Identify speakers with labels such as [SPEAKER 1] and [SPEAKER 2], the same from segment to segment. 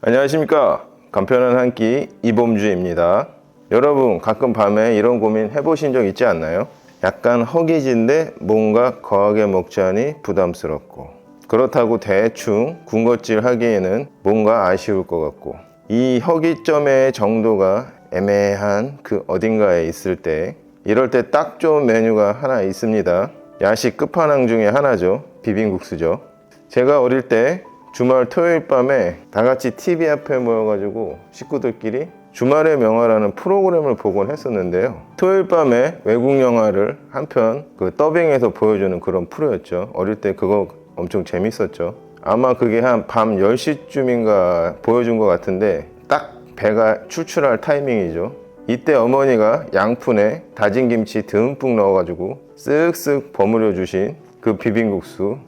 [SPEAKER 1] 안녕하십니까. 간편한 한 끼 이범주입니다. 여러분 가끔 밤에 이런 고민 해보신 적 있지 않나요? 약간 허기진데 뭔가 거하게 먹자니 부담스럽고, 그렇다고 대충 군것질 하기에는 뭔가 아쉬울 것 같고, 이 허기점의 정도가 애매한 그 어딘가에 있을 때, 이럴 때 딱 좋은 메뉴가 하나 있습니다. 야식 끝판왕 중에 하나죠. 비빔국수죠. 제가 어릴 때 주말 토요일 밤에 다 같이 TV 앞에 모여가지고 식구들끼리 주말의 명화라는 프로그램을 보곤 했었는데요. 토요일 밤에 외국 영화를 한 편 더빙해서 보여주는 그런 프로였죠. 어릴 때 그거 엄청 재밌었죠. 아마 그게 한 밤 10시쯤인가 보여준 것 같은데 딱 배가 출출할 타이밍이죠. 이때 어머니가 양푼에 다진 김치 듬뿍 넣어가지고 쓱쓱 버무려 주신 그 비빔국수,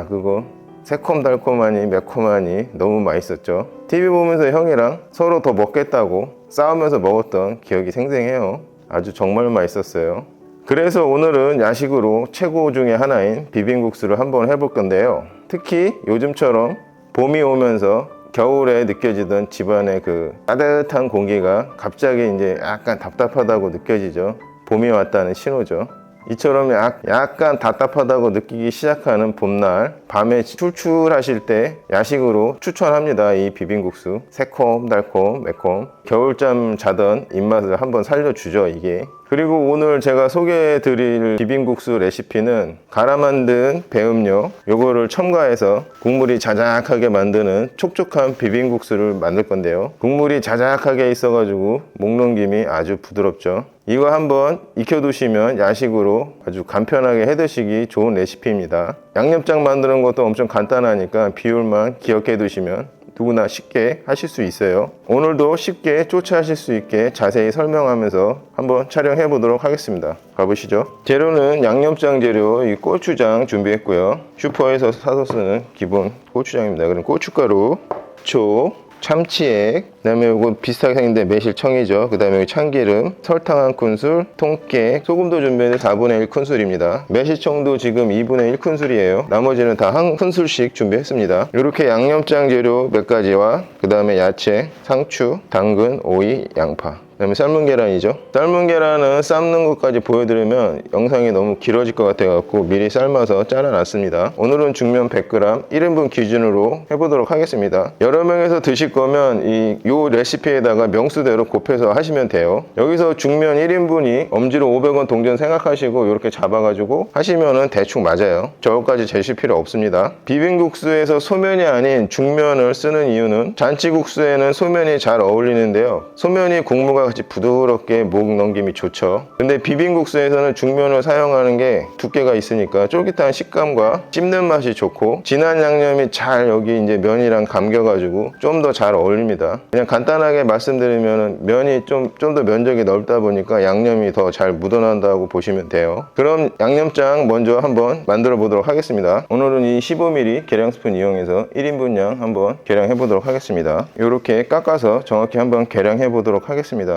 [SPEAKER 1] 그거 새콤달콤하니 매콤하니 너무 맛있었죠. TV 보면서 형이랑 서로 더 먹겠다고 싸우면서 먹었던 기억이 생생해요. 아주 정말 맛있었어요. 그래서 오늘은 야식으로 최고 중에 하나인 비빔국수를 한번 해볼 건데요. 특히 요즘처럼 봄이 오면서 겨울에 느껴지던 집안의 그 따뜻한 공기가 갑자기 이제 약간 답답하다고 느껴지죠. 봄이 왔다는 신호죠. 이처럼 약간 답답하다고 느끼기 시작하는 봄날, 밤에 출출하실 때 야식으로 추천합니다. 이 비빔국수. 새콤 달콤 매콤, 겨울잠 자던 입맛을 한번 살려주죠, 이게. 그리고 오늘 제가 소개해 드릴 비빔국수 레시피는 갈아 만든 배음료, 요거를 첨가해서 국물이 자작하게 만드는 촉촉한 비빔국수를 만들 건데요. 국물이 자작하게 있어 가지고 목 넘김이 아주 부드럽죠. 이거 한번 익혀두시면 야식으로 아주 간편하게 해드시기 좋은 레시피입니다. 양념장 만드는 것도 엄청 간단하니까 비율만 기억해 두시면 누구나 쉽게 하실 수 있어요. 오늘도 쉽게 쫓아하실 수 있게 자세히 설명하면서 한번 촬영해 보도록 하겠습니다. 가보시죠. 재료는 양념장 재료 이 고추장 준비했고요. 슈퍼에서 사서 쓰는 기본 고추장입니다. 그럼 고춧가루, 초, 참치액, 그 다음에 이거 비슷하게 생긴데 매실청이죠. 그 다음에 참기름, 설탕 한 큰술, 통깨, 소금도 준비해서 4분의 1 큰술입니다. 매실청도 지금 2분의 1 큰술이에요. 나머지는 다 한 큰술씩 준비했습니다. 이렇게 양념장 재료 몇 가지와 그 다음에 야채, 상추, 당근, 오이, 양파, 그 다음에 삶은 계란이죠. 삶은 계란은 삶는 것까지 보여드리면 영상이 너무 길어질 것 같아서 미리 삶아서 잘라놨습니다. 오늘은 중면 100g 1인분 기준으로 해보도록 하겠습니다. 여러 명에서 드실 거면 요 레시피에다가 명수대로 곱해서 하시면 돼요. 여기서 중면 1인분이 엄지로 500원 동전 생각하시고 이렇게 잡아가지고 하시면은 대충 맞아요. 저거까지 재실 필요 없습니다. 비빔국수에서 소면이 아닌 중면을 쓰는 이유는 잔치국수에는 소면이 잘 어울리는데요. 소면이 국물과 같이 부드럽게 목 넘김이 좋죠. 근데 비빔국수에서는 중면을 사용하는 게 두께가 있으니까 쫄깃한 식감과 씹는 맛이 좋고, 진한 양념이 잘 여기 이제 면이랑 감겨가지고 좀 더 잘 어울립니다. 그냥 간단하게 말씀드리면 면이 좀 더 면적이 넓다 보니까 양념이 더 잘 묻어난다고 보시면 돼요. 그럼 양념장 먼저 한번 만들어 보도록 하겠습니다. 오늘은 이 15mm 계량 스푼 이용해서 1인분량 한번 계량해 보도록 하겠습니다. 이렇게 깎아서 정확히 한번 계량해 보도록 하겠습니다.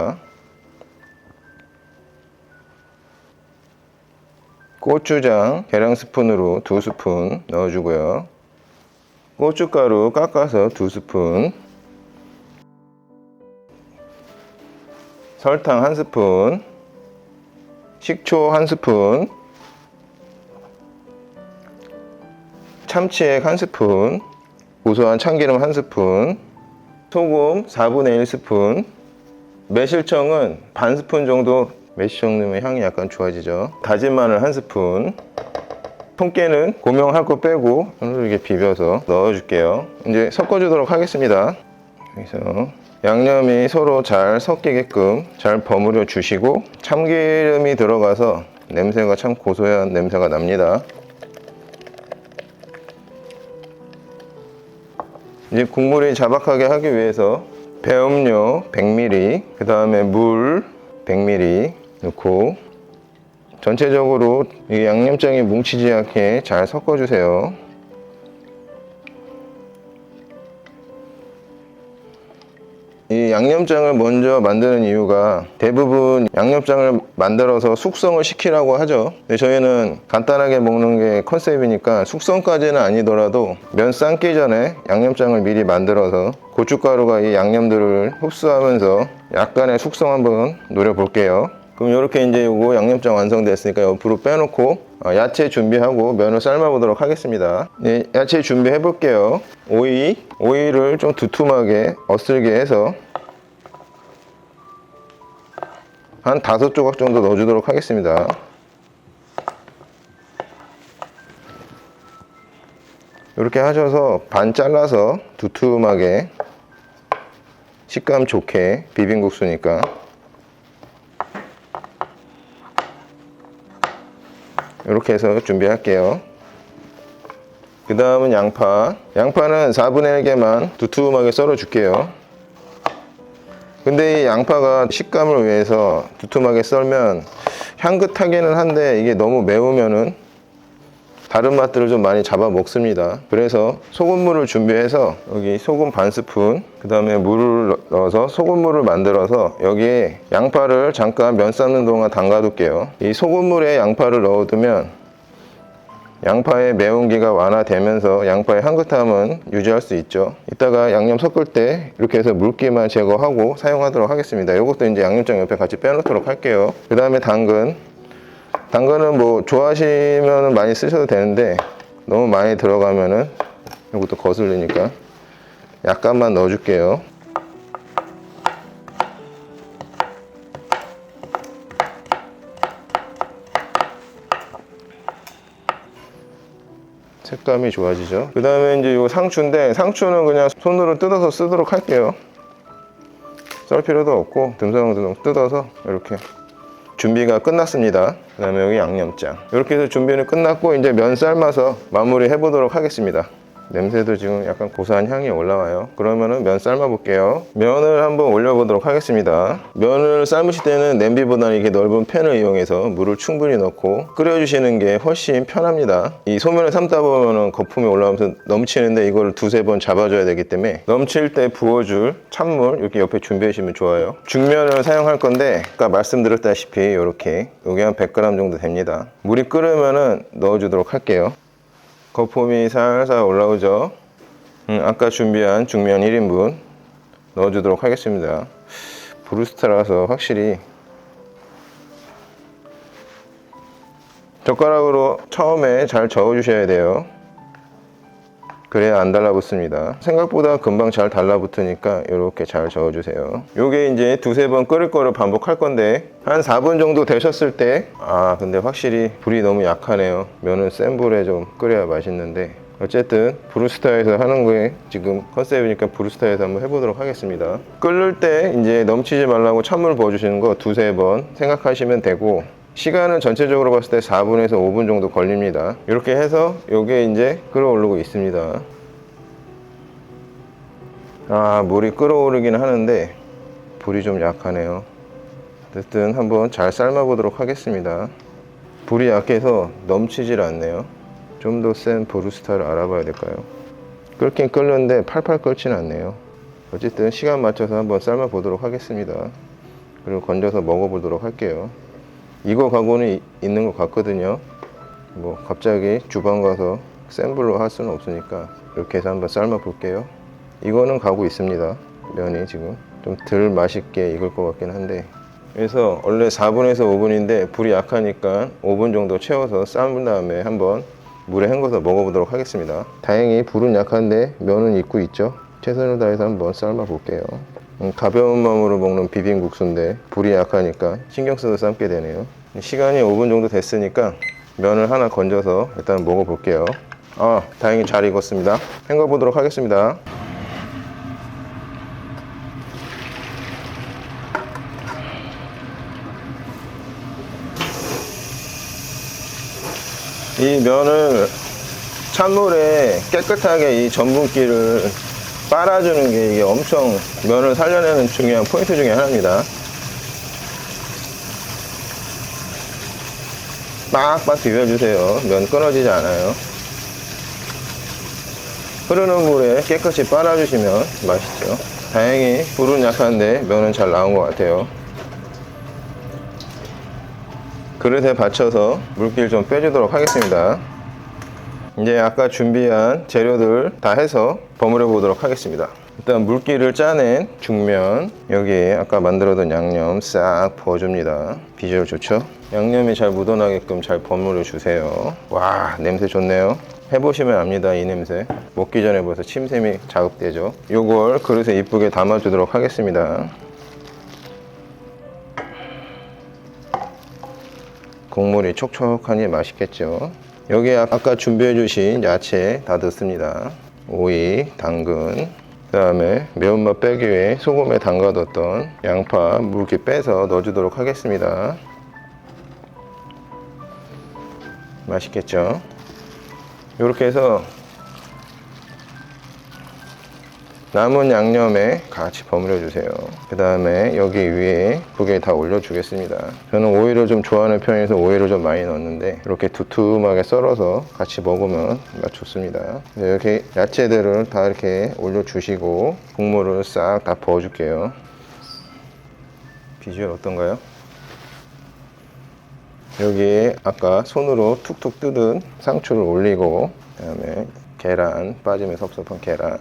[SPEAKER 1] 고추장 계량 스푼으로 2스푼 넣어주고요. 고춧가루 깎아서 2스푼, 설탕 1스푼, 식초 1스푼, 참치액 1스푼, 고소한 참기름 1스푼, 소금 4분의 1스푼, 매실청은 반 스푼 정도, 매실청 넣으면 향이 약간 좋아지죠. 다진 마늘 1스푼, 통깨는 고명할 거 빼고 이렇게 비벼서 넣어줄게요. 이제 섞어주도록 하겠습니다. 여기서 양념이 서로 잘 섞이게끔 잘 버무려 주시고, 참기름이 들어가서 냄새가 참 고소한 냄새가 납니다. 이제 국물이 자박하게 하기 위해서 배음료 100ml, 그 다음에 물 100ml 넣고 전체적으로 이 양념장이 뭉치지 않게 잘 섞어주세요. 이 양념장을 먼저 만드는 이유가 대부분 양념장을 만들어서 숙성을 시키라고 하죠. 근데 저희는 간단하게 먹는 게 컨셉이니까 숙성까지는 아니더라도 면 삶기 전에 양념장을 미리 만들어서 고춧가루가 이 양념들을 흡수하면서 약간의 숙성 한번 노려볼게요. 그럼 이렇게 이제 요거 양념장 완성됐으니까 옆으로 빼놓고 야채 준비하고 면을 삶아 보도록 하겠습니다. 네, 야채 준비해 볼게요. 오이를 좀 두툼하게 어슬게 해서 한 5조각 정도 넣어주도록 하겠습니다. 이렇게 하셔서 반 잘라서 두툼하게 식감 좋게 비빔국수니까 이렇게 해서 준비할게요. 그 다음은 양파는 4분의 1개만 두툼하게 썰어 줄게요. 근데 이 양파가 식감을 위해서 두툼하게 썰면 향긋하기는 한데 이게 너무 매우면은 다른 맛들을 좀 많이 잡아 먹습니다. 그래서 소금물을 준비해서 여기 소금 반 스푼, 그 다음에 물을 넣어서 소금물을 만들어서 여기에 양파를 잠깐 면 삶는 동안 담가 둘게요. 이 소금물에 양파를 넣어두면 양파의 매운기가 완화되면서 양파의 향긋함은 유지할 수 있죠. 이따가 양념 섞을 때 이렇게 해서 물기만 제거하고 사용하도록 하겠습니다. 이것도 이제 양념장 옆에 같이 빼놓도록 할게요. 그 다음에 당근은 뭐 좋아하시면 많이 쓰셔도 되는데 너무 많이 들어가면은 이것도 거슬리니까 약간만 넣어줄게요. 색감이 좋아지죠. 그 다음에 이제 이 상추인데 상추는 그냥 손으로 뜯어서 쓰도록 할게요. 썰 필요도 없고 듬성듬성 뜯어서 이렇게 준비가 끝났습니다. 그 다음에 여기 양념장 이렇게 해서 준비는 끝났고 이제 면 삶아서 마무리 해보도록 하겠습니다. 냄새도 지금 약간 고소한 향이 올라와요. 그러면은 면 삶아 볼게요. 면을 한번 올려보도록 하겠습니다. 면을 삶으실 때는 냄비보다는 이렇게 넓은 팬을 이용해서 물을 충분히 넣고 끓여주시는 게 훨씬 편합니다. 이 소면을 삶다 보면은 거품이 올라오면서 넘치는데 이걸 두세 번 잡아줘야 되기 때문에 넘칠 때 부어줄 찬물 이렇게 옆에 준비해 주시면 좋아요. 중면을 사용할 건데 아까 말씀드렸다시피 이렇게 여기 한 100g 정도 됩니다. 물이 끓으면은 넣어주도록 할게요. 거품이 살살 올라오죠. 아까 준비한 중면 1인분 넣어주도록 하겠습니다. 브루스타라서 확실히 젓가락으로 처음에 잘 저어주셔야 돼요. 그래야 안 달라붙습니다. 생각보다 금방 잘 달라붙으니까 이렇게 잘 저어주세요. 요게 이제 두세 번 끓일 거를 반복할 건데 한 4분 정도 되셨을 때 근데 확실히 불이 너무 약하네요. 면은 센 불에 좀 끓여야 맛있는데 어쨌든 브루스타에서 하는 거에 지금 컨셉이니까 브루스타에서 한번 해보도록 하겠습니다. 끓을 때 이제 넘치지 말라고 찬물 부어주시는 거 두세 번 생각하시면 되고 시간은 전체적으로 봤을 때 4분에서 5분 정도 걸립니다. 이렇게 해서 이게 이제 끓어오르고 있습니다. 물이 끓어오르긴 하는데 불이 좀 약하네요. 어쨌든 한번 잘 삶아 보도록 하겠습니다. 불이 약해서 넘치질 않네요. 좀 더 센 브루스타를 알아봐야 될까요? 끓긴 끓는데 팔팔 끓지는 않네요. 어쨌든 시간 맞춰서 한번 삶아 보도록 하겠습니다. 그리고 건져서 먹어 보도록 할게요. 이거 가고는 있는 것 같거든요. 뭐 갑자기 주방 가서 센 불로 할 수는 없으니까 이렇게 해서 한번 삶아 볼게요. 이거는 가고 있습니다. 면이 지금 좀 덜 맛있게 익을 것 같긴 한데 그래서 원래 4분에서 5분인데 불이 약하니까 5분 정도 채워서 삶은 다음에 한번 물에 헹궈서 먹어보도록 하겠습니다. 다행히 불은 약한데 면은 익고 있죠. 최선을 다해서 한번 삶아 볼게요. 가벼운 마음으로 먹는 비빔국수인데 불이 약하니까 신경 써서 삶게 되네요. 시간이 5분 정도 됐으니까 면을 하나 건져서 일단 먹어볼게요. 다행히 잘 익었습니다. 헹궈 보도록 하겠습니다. 이 면을 찬물에 깨끗하게 이 전분기를 빨아주는 게 이게 엄청 면을 살려내는 중요한 포인트 중에 하나입니다. 빡빡 비벼주세요. 면 끊어지지 않아요. 흐르는 물에 깨끗이 빨아주시면 맛있죠. 다행히 불은 약한데 면은 잘 나온 것 같아요. 그릇에 받쳐서 물기를 좀 빼주도록 하겠습니다. 이제 아까 준비한 재료들 다 해서 버무려 보도록 하겠습니다. 일단 물기를 짜낸 중면, 여기에 아까 만들어둔 양념 싹 부어줍니다. 비주얼 좋죠? 양념이 잘 묻어나게끔 잘 버무려 주세요. 와, 냄새 좋네요. 해보시면 압니다. 이 냄새 먹기 전에 벌써 침샘이 자극되죠. 요걸 그릇에 이쁘게 담아 주도록 하겠습니다. 국물이 촉촉하니 맛있겠죠. 여기에 아까 준비해 주신 야채 다 넣습니다. 오이, 당근, 그 다음에 매운맛 빼기 위해 소금에 담가뒀던 양파 물기 빼서 넣어주도록 하겠습니다. 맛있겠죠? 이렇게 해서 남은 양념에 같이 버무려 주세요. 그 다음에 여기 위에 예쁘게 다 올려 주겠습니다. 저는 오이를 좀 좋아하는 편이라서 오이를 좀 많이 넣었는데 이렇게 두툼하게 썰어서 같이 먹으면 맛 좋습니다. 이렇게 야채들을 다 이렇게 올려 주시고 국물을 싹 다 부어 줄게요. 비주얼 어떤가요? 여기에 아까 손으로 툭툭 뜯은 상추를 올리고, 그 다음에 계란, 빠지면 섭섭한 계란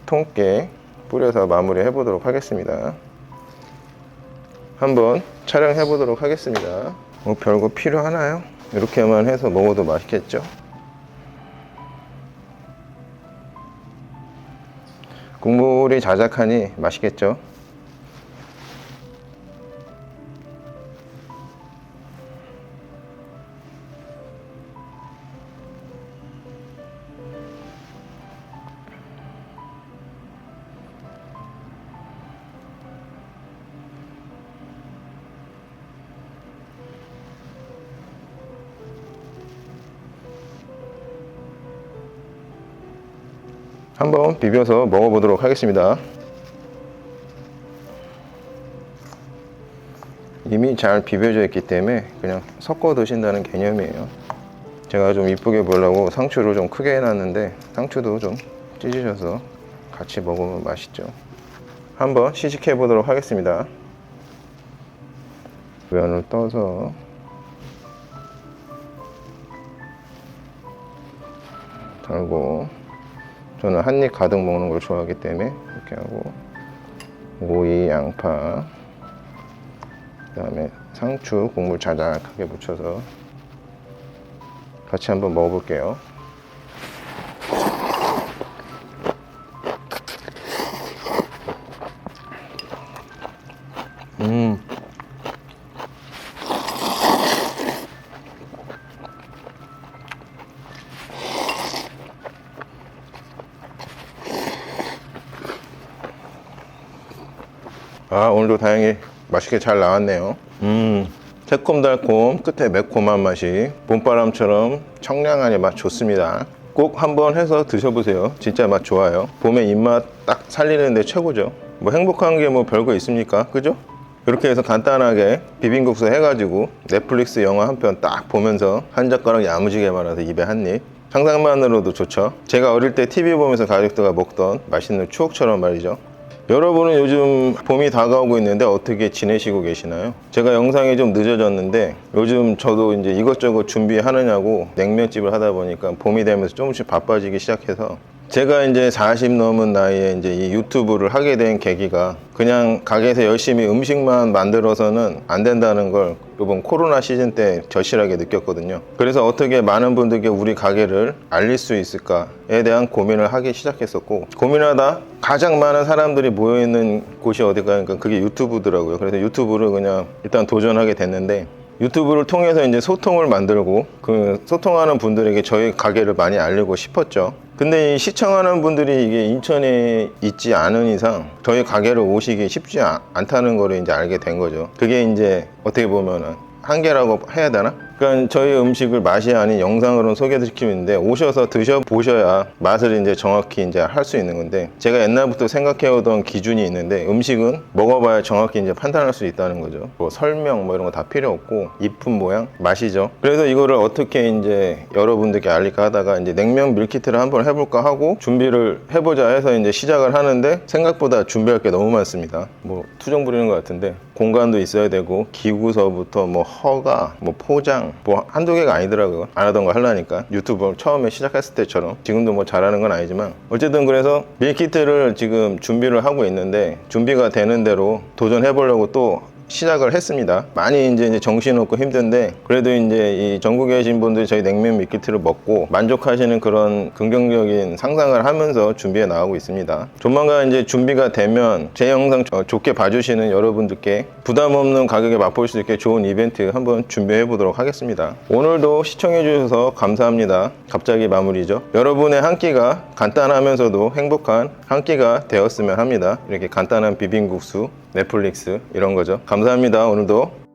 [SPEAKER 1] 통깨 뿌려서 마무리 해보도록 하겠습니다. 한번 촬영해 보도록 하겠습니다. 뭐 별거 필요하나요? 이렇게만 해서 먹어도 맛있겠죠? 국물이 자작하니 맛있겠죠? 한번 비벼서 먹어보도록 하겠습니다. 이미 잘 비벼져 있기 때문에 그냥 섞어 드신다는 개념이에요. 제가 좀 이쁘게 보려고 상추를 좀 크게 해놨는데 상추도 좀 찢으셔서 같이 먹으면 맛있죠. 한번 시식해 보도록 하겠습니다. 면을 떠서 달고, 저는 한 입 가득 먹는 걸 좋아하기 때문에 이렇게 하고, 오이, 양파, 그 다음에 상추 국물 자작하게 묻혀서 같이 한번 먹어볼게요. 오늘도 다행히 맛있게 잘 나왔네요. 새콤달콤 끝에 매콤한 맛이 봄바람처럼 청량하니 맛 좋습니다. 꼭 한번 해서 드셔보세요. 진짜 맛 좋아요. 봄의 입맛 딱 살리는데 최고죠. 뭐 행복한 게 뭐 별거 있습니까? 그죠? 이렇게 해서 간단하게 비빔국수 해가지고 넷플릭스 영화 한 편 딱 보면서 한 젓가락 야무지게 말아서 입에 한입, 상상만으로도 좋죠. 제가 어릴 때 TV 보면서 가족들과 먹던 맛있는 추억처럼 말이죠. 여러분은 요즘 봄이 다가오고 있는데 어떻게 지내시고 계시나요? 제가 영상이 좀 늦어졌는데 요즘 저도 이제 이것저것 준비하느냐고 냉면집을 하다 보니까 봄이 되면서 조금씩 바빠지기 시작해서, 제가 이제 40 넘은 나이에 이제 이 유튜브를 하게 된 계기가 그냥 가게에서 열심히 음식만 만들어서는 안 된다는 걸 이번 코로나 시즌 때 절실하게 느꼈거든요. 그래서 어떻게 많은 분들께 우리 가게를 알릴 수 있을까에 대한 고민을 하기 시작했었고, 고민하다 가장 많은 사람들이 모여있는 곳이 어딜까 하니까 그게 유튜브더라고요. 그래서 유튜브를 그냥 일단 도전하게 됐는데, 유튜브를 통해서 이제 소통을 만들고 그 소통하는 분들에게 저희 가게를 많이 알리고 싶었죠. 근데 이 시청하는 분들이 이게 인천에 있지 않은 이상 저희 가게를 오시기 쉽지 않다는 거를 이제 알게 된 거죠. 그게 이제 어떻게 보면은 한계라고 해야 되나? 그러니까 저희 음식을 맛이 아닌 영상으로 소개시키는데 오셔서 드셔보셔야 맛을 이제 정확히 이제 할 수 있는 건데, 제가 옛날부터 생각해오던 기준이 있는데 음식은 먹어봐야 정확히 이제 판단할 수 있다는 거죠. 뭐 설명 뭐 이런 거 다 필요 없고 이쁜 모양 맛이죠. 그래서 이거를 어떻게 이제 여러분들께 알릴까 하다가 이제 냉면 밀키트를 한번 해볼까 하고 준비를 해보자 해서 이제 시작을 하는데, 생각보다 준비할 게 너무 많습니다. 뭐 투정 부리는 것 같은데 공간도 있어야 되고 기구서부터 뭐 허가 뭐 포장 뭐 한두 개가 아니더라고요. 안 하던 거 하려니까. 유튜브 처음에 시작했을 때처럼. 지금도 뭐 잘하는 건 아니지만 어쨌든 그래서 밀키트를 지금 준비를 하고 있는데, 준비가 되는 대로 도전해 보려고 또 시작을 했습니다. 많이 이제 정신없고 힘든데, 그래도 이제 이 전국에 계신 분들이 저희 냉면 밀키트를 먹고 만족하시는 그런 긍정적인 상상을 하면서 준비해 나가고 있습니다. 조만간 이제 준비가 되면 제 영상 좋게 봐주시는 여러분들께 부담 없는 가격에 맛볼 수 있게 좋은 이벤트 한번 준비해 보도록 하겠습니다. 오늘도 시청해 주셔서 감사합니다. 갑자기 마무리죠. 여러분의 한 끼가 간단하면서도 행복한 한 끼가 되었으면 합니다. 이렇게 간단한 비빔국수, 넷플릭스 이런 거죠. 감사합니다. 오늘도